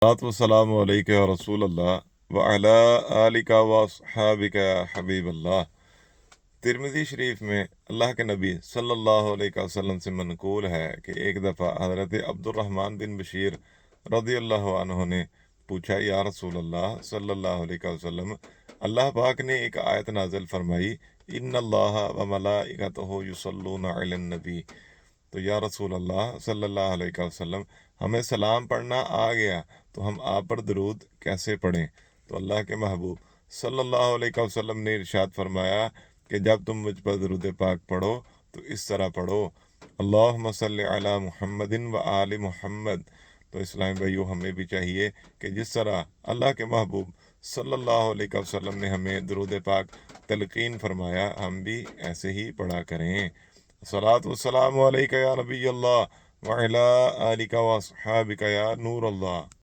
सलाम अलैका या रसूल अल्लाह व अला आलिका व अस्हाबिका या हबीब अल्लाह। तिरमिज़ी शरीफ में अल्लाह के नबी सल्लल्लाहु अलैहि वसल्लम से मनकूल है कि एक दफ़ा हज़रत अब्दुर्रहमान बिन बशीर रज़ियल्लाहु अन्हु ने पूछा, या रसूल अल्लाह सल्लल्लाहु अलैहि वसल्लम, अल्लाह पाक ने एक आयत नाज़िल फरमाई, इन्नल्लाह व मलाइकतहु युसल्लूना अलन नबी। तो या रसूल अल्लाह सल्लल्लाहु अलैहि वसल्लम, हमें सलाम पढ़ना आ गया तो हम आप पर दरूद कैसे पढ़ें? तो अल्लाह के महबूब सल्लल्लाहु अलैहि वसल्लम ने इरशाद फरमाया कि जब तुम मुझ पर दरूद पाक पढ़ो तो इस तरह पढ़ो, अल्लाहुम्मा सल्लि अला मुहम्मदिन व आलि मुहम्मद। तो इस्लामी भाइयों, हमें भी चाहिए कि जिस तरह अल्लाह के महबूब सल्लल्लाहु अलैहि वसल्लम ने हमें दरूद पाक तलकीन फरमाया, हम भी ऐसे ही पढ़ा करें। सलातु वस्सलामु अलैका या नबी अल्लाह व अला आलिका व अस्हाबिका या नूर अल्लाह।